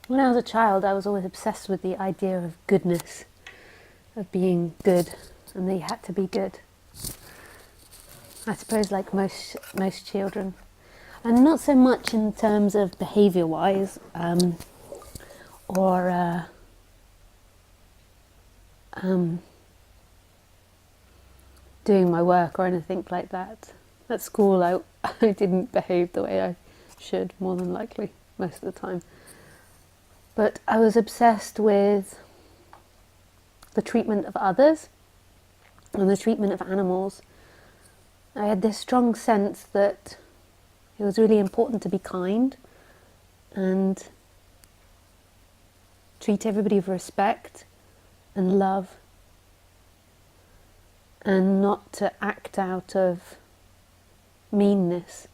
When I was a child, I was always obsessed with the idea of goodness, of being good, and that you had to be good. I suppose, like most children, and not so much in terms of behaviour-wise, or doing my work or anything like that. At school, I didn't behave the way I should, more than likely, most of the time. But I was obsessed with the treatment of others and the treatment of animals. I had this strong sense that it was really important to be kind and treat everybody with respect and love, and not to act out of meanness.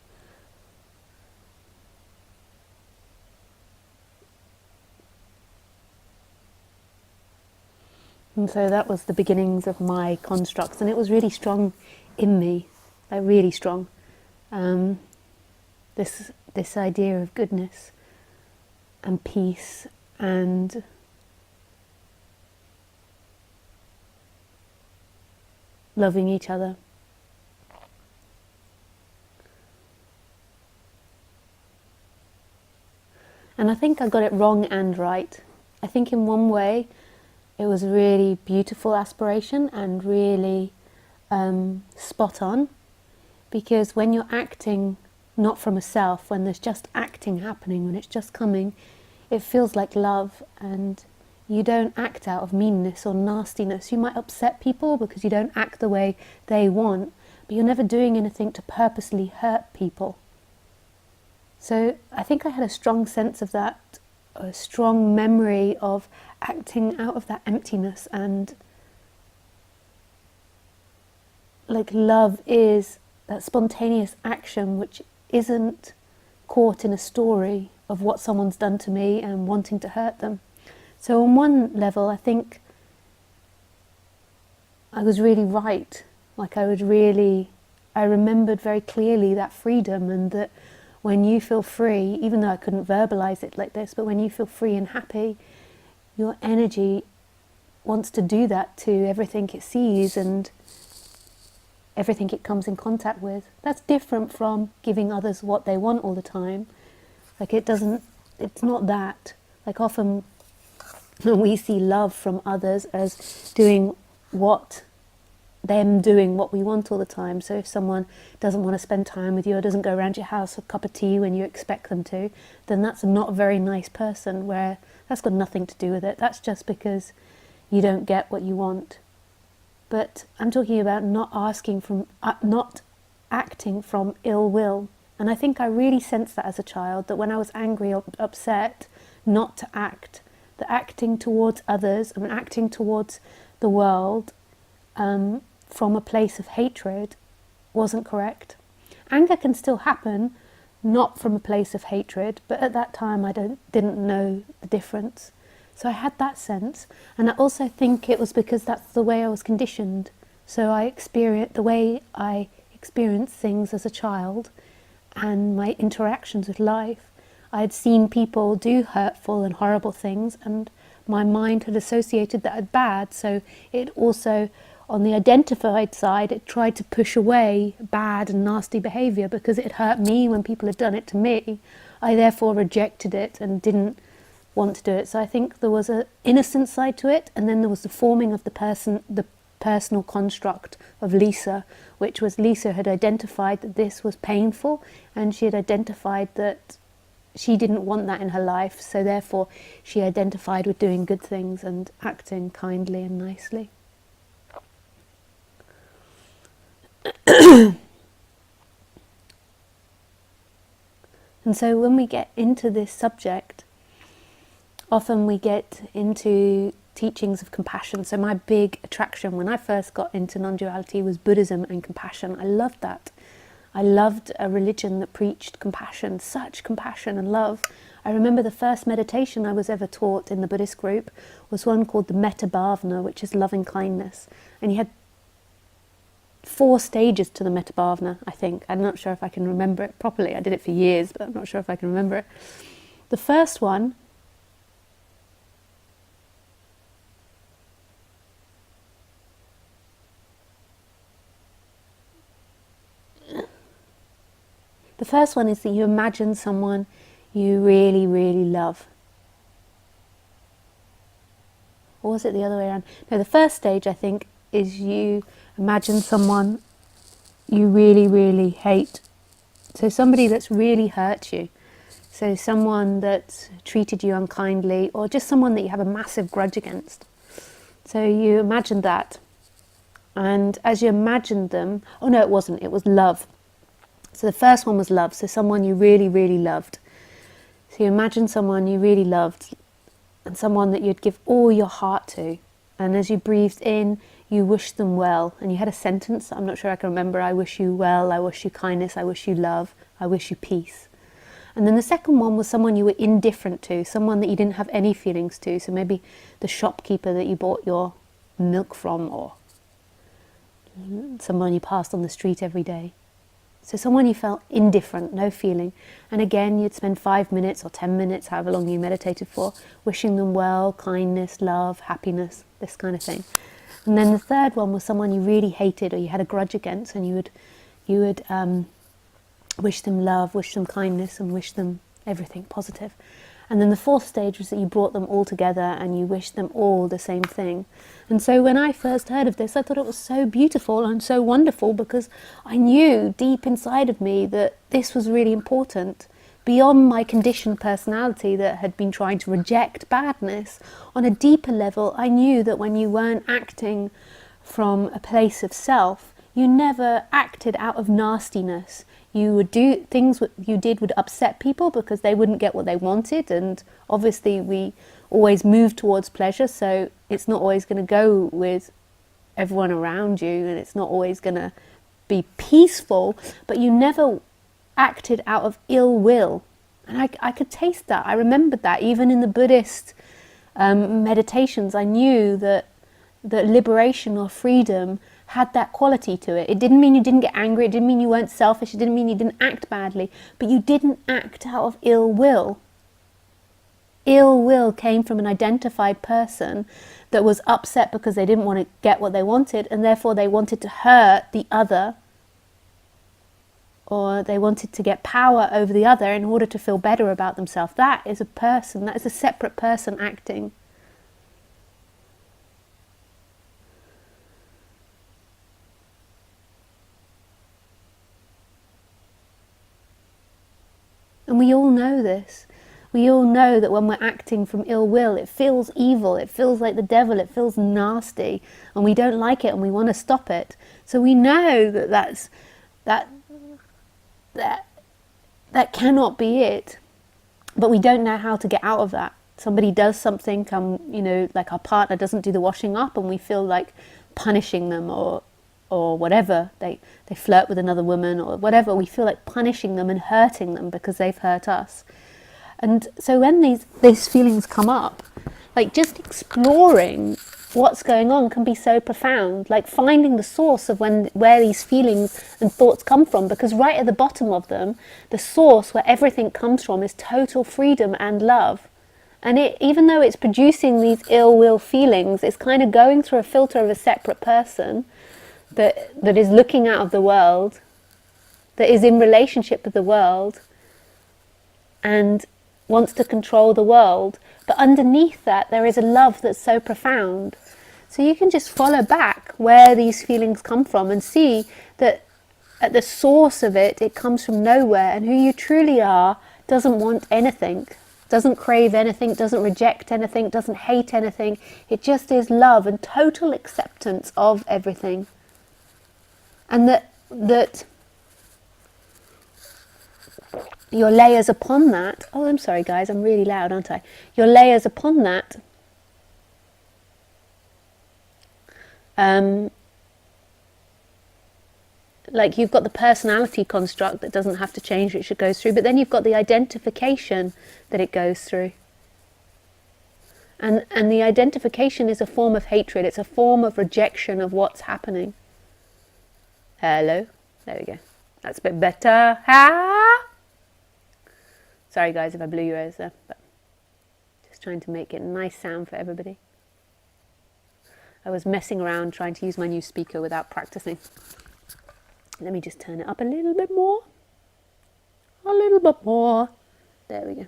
And so that was the beginnings of my constructs, and it was really strong in me, like really strong. This idea of goodness and peace and loving each other. And I think I got it wrong and right. I think in one way it was a really beautiful aspiration and really spot on, because when you're acting not from a self, when there's just acting happening, when it's just coming, it feels like love, and you don't act out of meanness or nastiness. You might upset people because you don't act the way they want, but you're never doing anything to purposely hurt people. So I think I had a strong sense of that, a strong memory of acting out of that emptiness, and like love is that spontaneous action which isn't caught in a story of what someone's done to me and wanting to hurt them. So on one level, I think I was really right. Like I remembered very clearly that freedom, and that when you feel free, even though I couldn't verbalize it like this, but when you feel free and happy, your energy wants to do that to everything it sees and everything it comes in contact with. That's different from giving others what they want all the time. Like it's not that. Like often we see love from others as doing what we want all the time. So if someone doesn't want to spend time with you or doesn't go around your house for a cup of tea when you expect them to, then that's not a very nice person, where that's got nothing to do with it. That's just because you don't get what you want. But I'm talking about not acting from ill will. And I think I really sensed that as a child, that when I was angry or upset, not to act. The acting towards others and acting towards the world from a place of hatred wasn't correct. Anger can still happen, not from a place of hatred, but at that time I didn't know the difference. So I had that sense, and I also think it was because that's the way I was conditioned. So the way I experienced things as a child and my interactions with life, I had seen people do hurtful and horrible things, and my mind had associated that as bad. So it also, on the identified side, it tried to push away bad and nasty behaviour because it hurt me when people had done it to me. I therefore rejected it and didn't want to do it. So I think there was an innocent side to it, and then there was the forming of the personal construct of Lisa, which was Lisa had identified that this was painful, and she had identified that she didn't want that in her life, so therefore she identified with doing good things and acting kindly and nicely. And so when we get into this subject, often we get into teachings of compassion. So my big attraction when I first got into non-duality was Buddhism and compassion. I loved that. I loved a religion that preached compassion, such compassion and love. I remember the first meditation I was ever taught in the Buddhist group was one called the Metta Bhavana, which is loving kindness. And you had 4 stages to the Metta Bhavana, I think. I'm not sure if I can remember it properly. I did it for years, but I'm not sure if I can remember it. The first one The first one is that you imagine someone you really, really love. Or was it the other way around? No, the first stage, I think, is you imagine someone you really, really hate. So somebody that's really hurt you. So someone that's treated you unkindly, or just someone that you have a massive grudge against. So you imagine that. And as you imagined them, oh no, it wasn't, it was love. So the first one was love, so someone you really, really loved. So you imagine someone you really loved, and someone that you'd give all your heart to. And as you breathed in, you wished them well. And you had a sentence, I'm not sure I can remember, I wish you well, I wish you kindness, I wish you love, I wish you peace. And then the second one was someone you were indifferent to, someone that you didn't have any feelings to. So maybe the shopkeeper that you bought your milk from, or someone you passed on the street every day. So someone you felt indifferent, no feeling. And again, you'd spend 5 minutes or 10 minutes, however long you meditated for, wishing them well, kindness, love, happiness, this kind of thing. And then the third one was someone you really hated or you had a grudge against, and you would wish them love, wish them kindness, and wish them everything positive. And then the fourth stage was that you brought them all together and you wished them all the same thing. And so when I first heard of this, I thought it was so beautiful and so wonderful, because I knew deep inside of me that this was really important. Beyond my conditioned personality that had been trying to reject badness, on a deeper level, I knew that when you weren't acting from a place of self, you never acted out of nastiness. You would do things what you did would upset people because they wouldn't get what they wanted, and obviously we always move towards pleasure, so it's not always going to go with everyone around you, and it's not always going to be peaceful, but you never acted out of ill will. And I could taste that. I remembered that even in the Buddhist meditations. I knew that liberation or freedom had that quality to it. It didn't mean you didn't get angry, it didn't mean you weren't selfish, it didn't mean you didn't act badly, but you didn't act out of ill will. Ill will came from an identified person that was upset because they didn't want to get what they wanted, and therefore they wanted to hurt the other, or they wanted to get power over the other in order to feel better about themselves. That is a person, that is a separate person acting. And we all know this. We all know that when we're acting from ill will, it feels evil, it feels like the devil, it feels nasty, and we don't like it and we want to stop it. So we know that that cannot be it, but we don't know how to get out of that. Somebody does something, like our partner doesn't do the washing up, and we feel like punishing them, or whatever, they flirt with another woman or whatever, we feel like punishing them and hurting them because they've hurt us. And so when these feelings come up, like just exploring what's going on can be so profound, like finding the source of where these feelings and thoughts come from, because right at the bottom of them, the source where everything comes from is total freedom and love. And even though it's producing these ill will feelings, it's kind of going through a filter of a separate person that is looking out of the world, that is in relationship with the world, and wants to control the world. But underneath that, there is a love that's so profound. So you can just follow back where these feelings come from and see that at the source of it, it comes from nowhere, and who you truly are doesn't want anything, doesn't crave anything, doesn't reject anything, doesn't hate anything. It just is love and total acceptance of everything. And that your layers upon that, oh, I'm sorry guys, I'm really loud, aren't I? Your layers upon that like you've got the personality construct that doesn't have to change, which it goes through, but then you've got the identification that it goes through. And the identification is a form of hatred, it's a form of rejection of what's happening. Hello, there we go. That's a bit better. Ah! Sorry guys if I blew your ears there, but just trying to make it a nice sound for everybody. I was messing around trying to use my new speaker without practicing. Let me just turn it up a little bit more. A little bit more. There we go.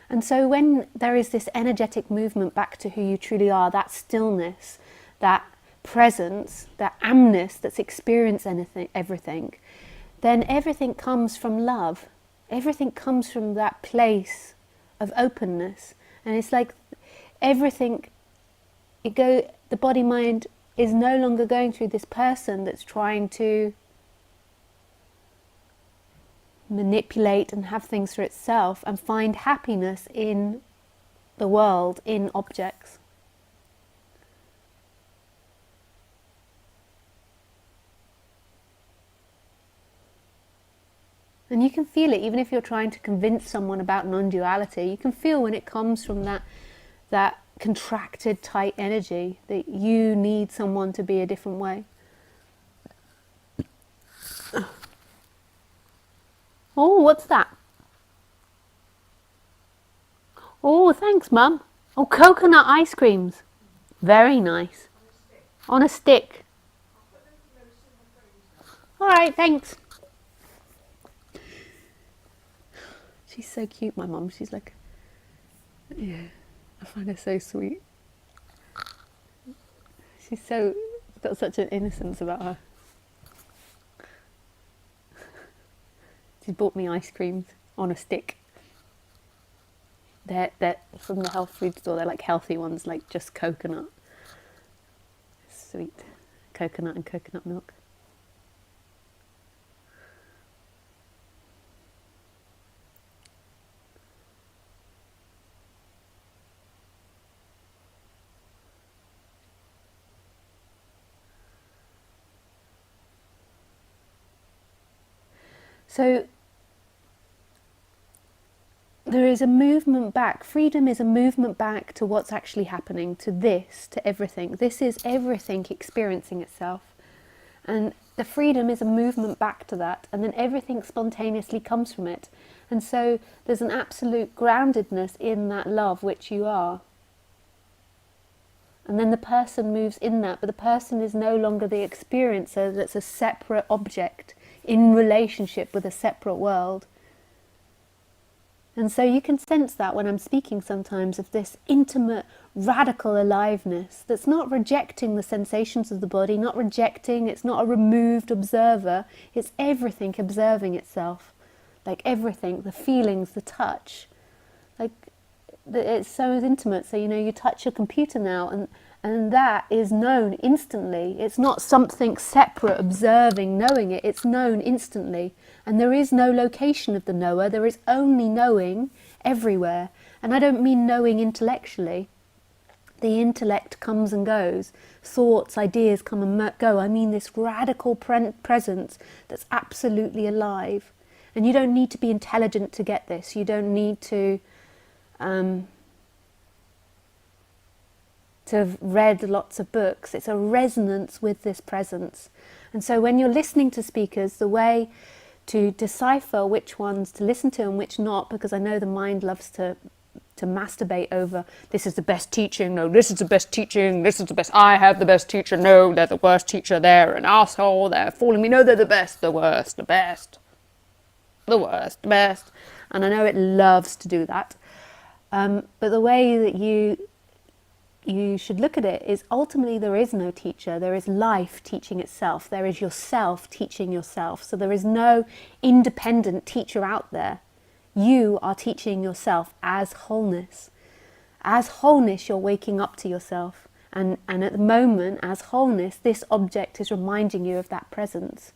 And so when there is this energetic movement back to who you truly are, that stillness, that presence, that amness that's experienced everything, then everything comes from love. Everything comes from that place of openness. And it's like everything, the body-mind is no longer going through this person that's trying to manipulate and have things for itself and find happiness in the world, in objects. And you can feel it, even if you're trying to convince someone about non-duality, you can feel when it comes from that contracted, tight energy that you need someone to be a different way. Oh, what's that? Oh, thanks, Mum. Oh, coconut ice creams. Very nice. On a stick. All right, thanks. She's so cute, my mum. She's like, yeah, I find her so sweet. She's got such an innocence about her. She bought me ice creams on a stick. They're from the health food store. They're like healthy ones, like just coconut. Sweet. Coconut and coconut milk. So there is a movement back. Freedom is a movement back to what's actually happening, to this, to everything. This is everything experiencing itself. And the freedom is a movement back to that. And then everything spontaneously comes from it. And so there's an absolute groundedness in that love which you are. And then the person moves in that, but the person is no longer the experiencer that's a separate object in relationship with a separate world. And so you can sense that when I'm speaking sometimes of this intimate, radical aliveness that's not rejecting the sensations of the body, not rejecting, it's not a removed observer, it's everything observing itself. Like everything, the feelings, the touch. Like it's so intimate. So, you touch a computer now and that is known instantly. It's not something separate, observing, knowing it. It's known instantly. And there is no location of the knower. There is only knowing everywhere. And I don't mean knowing intellectually. The intellect comes and goes. Thoughts, ideas come and go. I mean this radical presence that's absolutely alive. And you don't need to be intelligent to get this. You don't need to have read lots of books. It's a resonance with this presence. And so when you're listening to speakers, the way to decipher which ones to listen to and which not, because I know the mind loves to masturbate over, this is the best teaching, no, this is the best teaching, this is the best, I have the best teacher, no, they're the worst teacher, they're an asshole, they're fooling me, no, they're the best, the worst, the best, the worst, the best. And I know it loves to do that. But the way that you should look at it is ultimately there is no teacher. There is life teaching itself. There is yourself teaching yourself. So there is no independent teacher out there. You are teaching yourself as wholeness. As wholeness, you're waking up to yourself. And at the moment, as wholeness, this object is reminding you of that presence.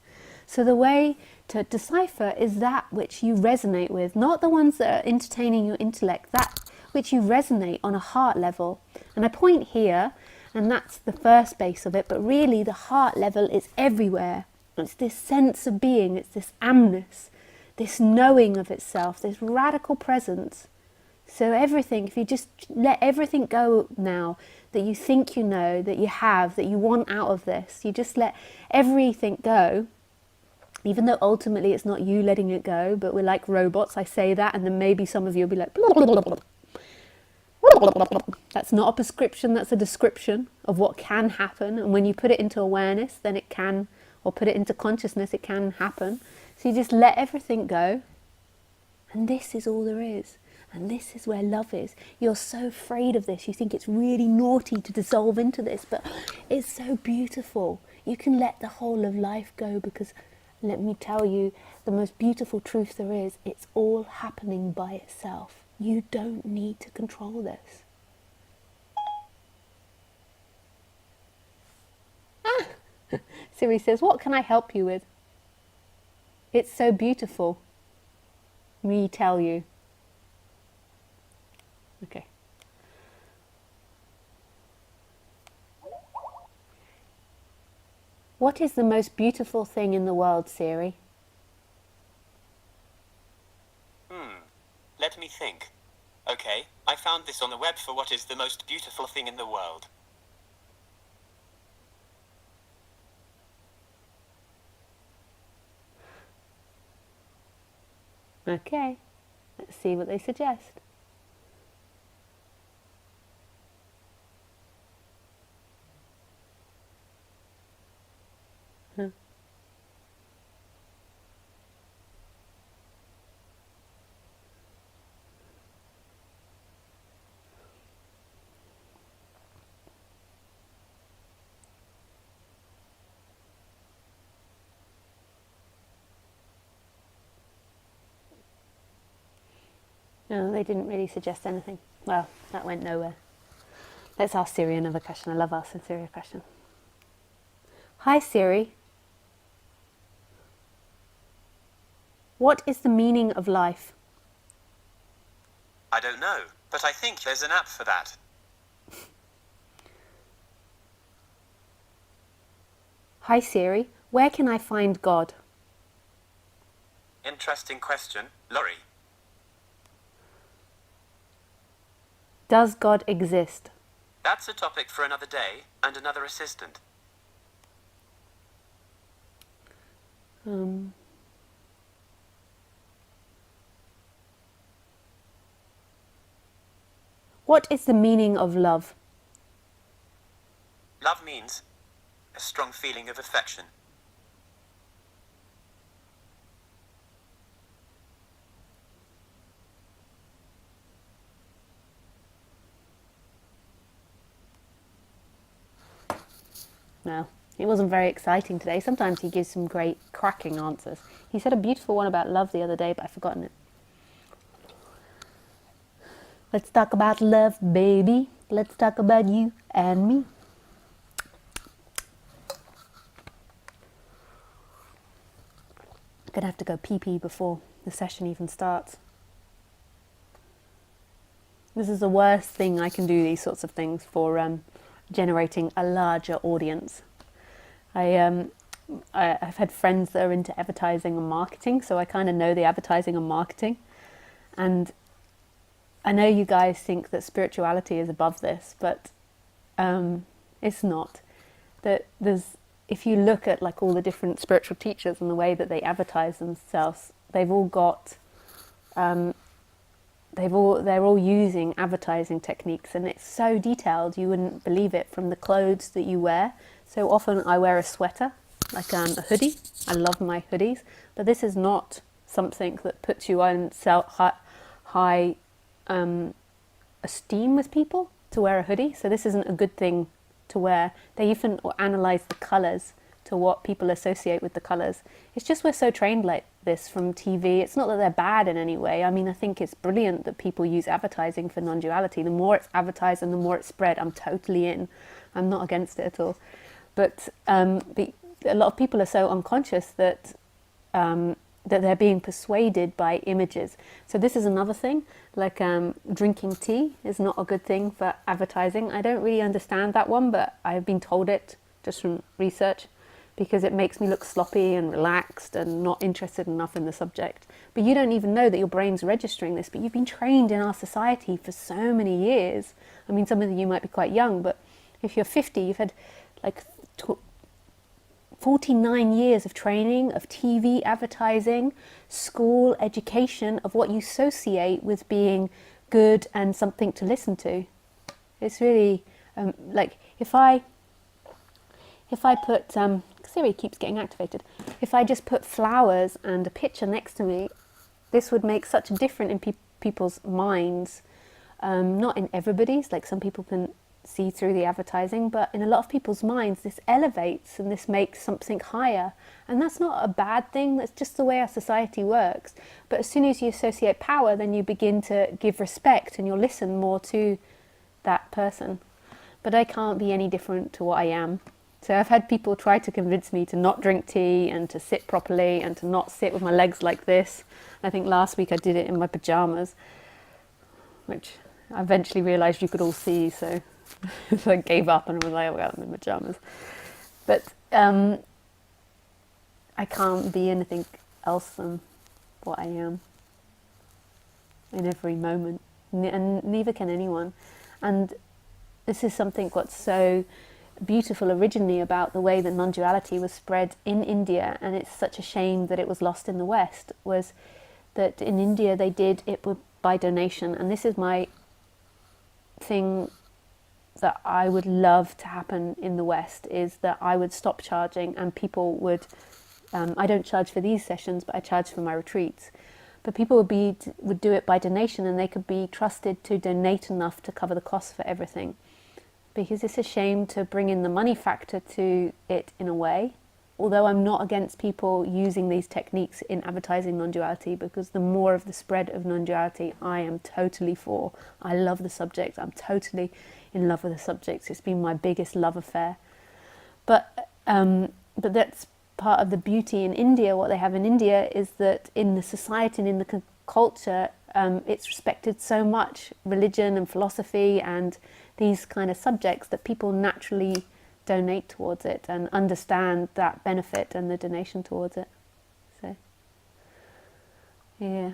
So the way to decipher is that which you resonate with, not the ones that are entertaining your intellect, that which you resonate on a heart level. And I point here, and that's the first base of it, but really the heart level is everywhere. It's this sense of being, it's this amness, this knowing of itself, this radical presence. So everything, if you just let everything go now, that you think you know, that you have, that you want out of this, you just let everything go, even though ultimately it's not you letting it go, but we're like robots, I say that, and then maybe some of you will be like, blah, blah, blah, blah. That's not a prescription, that's a description of what can happen. And when you put it into awareness, then it can, or put it into consciousness, it can happen. So you just let everything go. And this is all there is. And this is where love is. You're so afraid of this. You think it's really naughty to dissolve into this, but it's so beautiful. You can let the whole of life go, because let me tell you, the most beautiful truth there is, it's all happening by itself. You don't need to control this. Siri says, what can I help you with? It's so beautiful. Me tell you. Okay. What is the most beautiful thing in the world, Siri? Let me think. Okay, I found this on the web for what is the most beautiful thing in the world. Okay, let's see what they suggest. No, they didn't really suggest anything. Well, that went nowhere. Let's ask Siri another question. I love asking Siri a question. Hi, Siri. What is the meaning of life? I don't know, but I think there's an app for that. Hi, Siri. Where can I find God? Interesting question, Laurie. Does God exist? That's a topic for another day and another assistant. What is the meaning of love? Love means a strong feeling of affection. No, it wasn't very exciting today. Sometimes he gives some great cracking answers. He said a beautiful one about love the other day, but I've forgotten it. Let's talk about love, baby. Let's talk about you and me. I'm gonna have to go pee-pee before the session even starts. This is the worst thing I can do, these sorts of things, for generating a larger audience. I've had friends that are into advertising and marketing, so I kind of know the advertising and marketing. And I know you guys think that spirituality is above this, but it's not. If you look at like all the different spiritual teachers and the way that they advertise themselves, they've all got they're all using advertising techniques, and it's so detailed you wouldn't believe it, from the clothes that you wear. So often I wear a sweater, like a hoodie. I love my hoodies, but this is not something that puts you on high esteem with people, to wear a hoodie. So this isn't a good thing to wear. They even analyze the colours to what people associate with the colours. It's just we're so trained like this from TV. It's not that they're bad in any way. I mean, I think it's brilliant that people use advertising for non-duality. The more it's advertised and the more it's spread, I'm totally in. I'm not against it at all. But a lot of people are so unconscious that that they're being persuaded by images. So this is another thing, like drinking tea is not a good thing for advertising. I don't really understand that one, but I've been told it just from research, because it makes me look sloppy and relaxed and not interested enough in the subject. But you don't even know that your brain's registering this, but you've been trained in our society for so many years. I mean, some of you might be quite young, but if you're 50, you've had like 49 years of training, of TV advertising, school education, of what you associate with being good and something to listen to. It's really like if I put Siri keeps getting activated. If I just put flowers and a picture next to me, this would make such a difference in people's minds. Not in everybody's, like some people can see through the advertising, but in a lot of people's minds this elevates and this makes something higher, and that's not a bad thing. That's just the way our society works. But as soon as you associate power, then you begin to give respect and you'll listen more to that person. But I can't be any different to what I am. So I've had people try to convince me to not drink tea and to sit properly and to not sit with my legs like this. I think last week I did it in my pajamas, which I eventually realised you could all see, so I gave up and was like, oh, well, I'm in pajamas. But I can't be anything else than what I am in every moment, and neither can anyone. And this is something what's so beautiful originally about the way that non-duality was spread in India, and it's such a shame that it was lost in the West, was that in India they did it by donation. And this is my thing that I would love to happen in the West, is that I would stop charging and people would, I don't charge for these sessions, but I charge for my retreats. But people would do it by donation, and they could be trusted to donate enough to cover the cost for everything. Because it's a shame to bring in the money factor to it in a way. Although I'm not against people using these techniques in advertising non-duality, because the more of the spread of non-duality I am totally for. I love the subject. I'm totally in love with the subject. It's been my biggest love affair. But that's part of the beauty in India. What they have in India is that in the society and in the culture, it's respected so much, religion and philosophy and these kind of subjects, that people naturally donate towards it and understand that benefit and the donation towards it. So, yeah.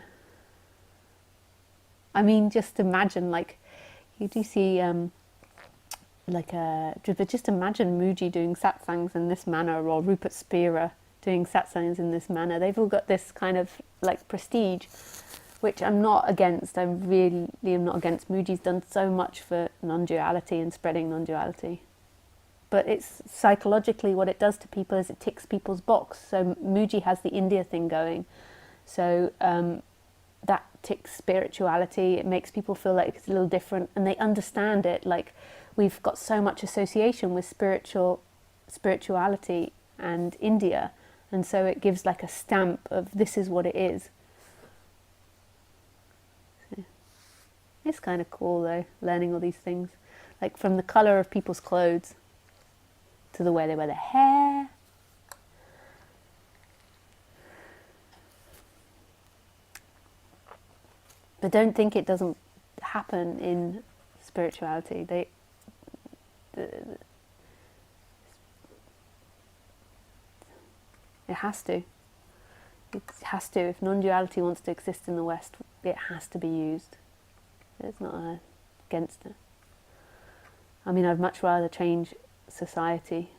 I mean, just imagine, like, you do see, but just imagine Muji doing satsangs in this manner, or Rupert Spira doing satsangs in this manner. They've all got this kind of, like, prestige, which I'm not against. I really am not against. Muji's done so much for non-duality and spreading non-duality. But it's psychologically what it does to people is it ticks people's box. So Muji has the India thing going. So that ticks spirituality. It makes people feel like it's a little different, and they understand it. Like, we've got so much association with spirituality and India, and so it gives like a stamp of this is what it is. So, it's kind of cool though, learning all these things, like from the colour of people's clothes to the way they wear their hair. But don't think it doesn't happen in spirituality. It has to. It has to. If non-duality wants to exist in the West, it has to be used. It's not against it. I mean, I'd much rather change society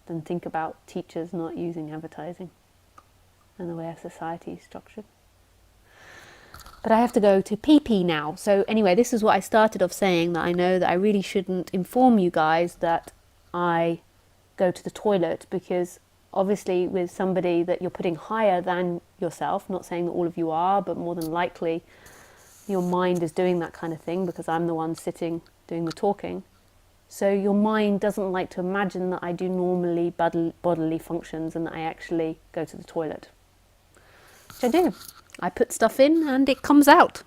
than think about teachers not using advertising and the way our society is structured. But I have to go to pee-pee now. So anyway, this is what I started off saying, that I know that I really shouldn't inform you guys that I go to the toilet, because obviously with somebody that you're putting higher than yourself, not saying that all of you are, but more than likely your mind is doing that kind of thing, because I'm the one sitting doing the talking. So your mind doesn't like to imagine that I do normally bodily functions and that I actually go to the toilet. Which I do. I put stuff in and it comes out.